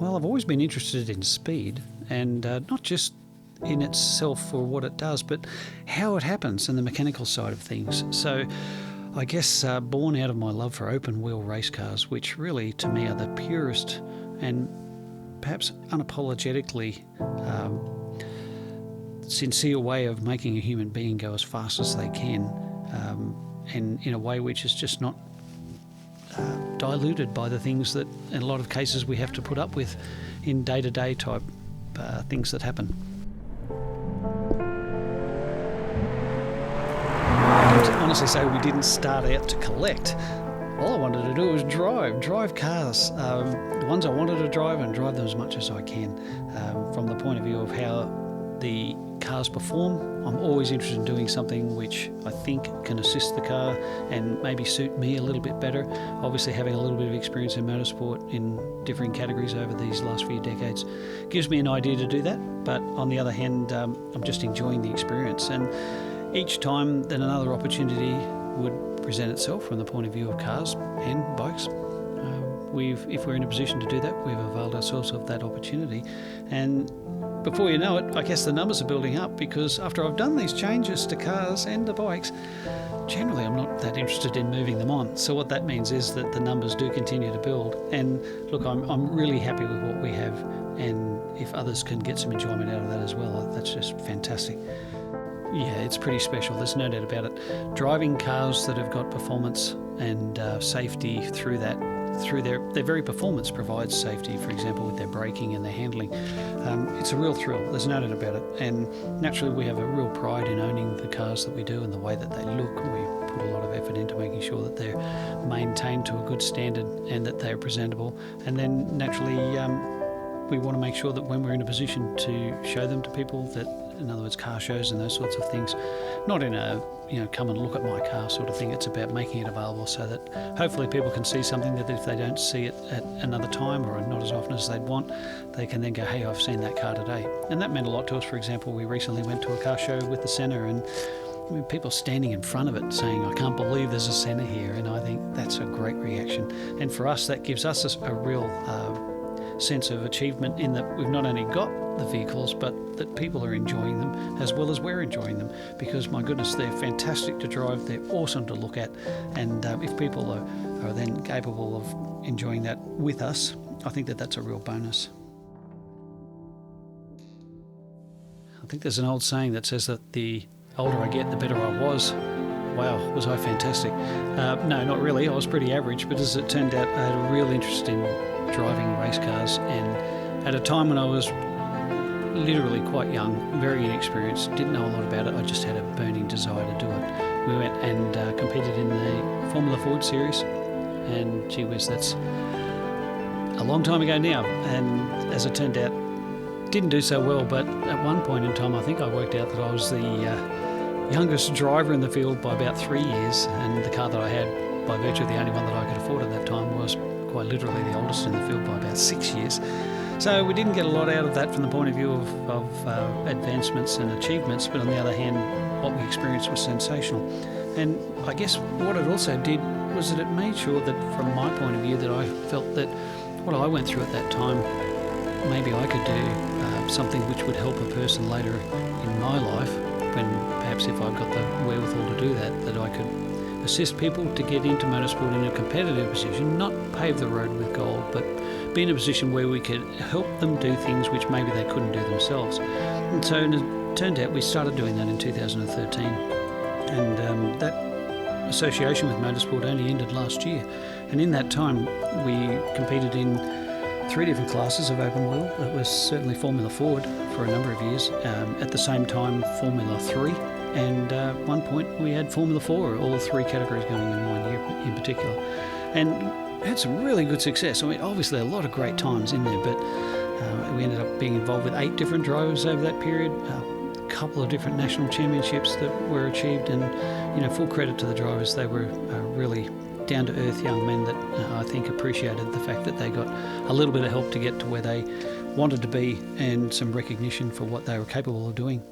Well, I've always been interested in speed, and not just in itself or what it does, but how it happens and the mechanical side of things. So I guess born out of my love for open wheel race cars, which really to me are the purest and perhaps unapologetically sincere way of making a human being go as fast as they can, and in a way which is just not diluted by the things that in a lot of cases we have to put up with in day-to-day type things that happen. I can honestly say we didn't start out to collect. All I wanted to do was drive cars, the ones I wanted to drive, and drive them as much as I can. From the point of view of how the cars perform, I'm always interested in doing something which I think can assist the car and maybe suit me a little bit better. Obviously, having a little bit of experience in motorsport in differing categories over these last few decades gives me an idea to do that, but on the other hand, I'm just enjoying the experience, and each time that another opportunity would present itself from the point of view of cars and bikes, if we're in a position to do that, we've availed ourselves of that opportunity. And before you know it, I guess the numbers are building up, because after I've done these changes to cars and the bikes, generally I'm not that interested in moving them on. So what that means is that the numbers do continue to build. And look, I'm really happy with what we have, and if others can get some enjoyment out of that as well, that's just fantastic. Yeah, it's pretty special, there's no doubt about it. Driving cars that have got performance and safety through their very performance provides safety, for example, with their braking and their handling. It's a real thrill, there's no doubt about it. And naturally we have a real pride in owning the cars that we do and the way that they look. We put a lot of effort into making sure that they're maintained to a good standard and that they're presentable. And then naturally we want to make sure that when we're in a position to show them to people, that, in other words, car shows and those sorts of things, not in a come and look at my car sort of thing. It's about making it available so that hopefully people can see something that if they don't see it at another time or not as often as they'd want, they can then go, hey, I've seen that car today. And that meant a lot to us. For example, we recently went to a car show with the Senna, and people standing in front of it saying, I can't believe there's a Senna here. And I think that's a great reaction. And for us, that gives us a real sense of achievement in that we've not only got the vehicles, but that people are enjoying them as well as we're enjoying them, because my goodness, they're fantastic to drive, they're awesome to look at, and if people are then capable of enjoying that with us, I think that that's a real bonus. I think there's an old saying that says that the older I get, the better I was. Wow, was I fantastic? No, not really, I was pretty average, but as it turned out, I had a real interest in driving race cars, and at a time when I was literally quite young, very inexperienced, didn't know a lot about it, I just had a burning desire to do it. We went and competed in the Formula Ford series, and gee whiz, that's a long time ago now, and as it turned out, didn't do so well, but at one point in time I think I worked out that I was the youngest driver in the field by about 3 years, and the car that I had, by virtue of the only one that I could afford at that time, was quite literally the oldest in the field by about 6 years. So we didn't get a lot out of that from the point of view of advancements and achievements, but on the other hand, what we experienced was sensational. And I guess what it also did was that it made sure that, from my point of view, that I felt that what I went through at that time, maybe I could do something which would help a person later in my life, when perhaps if I've got the wherewithal to do that, that I could assist people to get into motorsport in a competitive position, not pave the road with gold, but be in a position where we could help them do things which maybe they couldn't do themselves. And so it turned out we started doing that in 2013, and that association with motorsport only ended last year. And in that time we competed in 3 different classes of open wheel. It was certainly Formula Ford for a number of years, at the same time Formula 3, and at one point we had Formula 4, all 3 categories going in 1 year in particular, and had some really good success. I mean, obviously a lot of great times in there, but we ended up being involved with 8 different drivers over that period, a couple of different national championships that were achieved, and full credit to the drivers. They were really down-to-earth young men that I think appreciated the fact that they got a little bit of help to get to where they wanted to be, and some recognition for what they were capable of doing.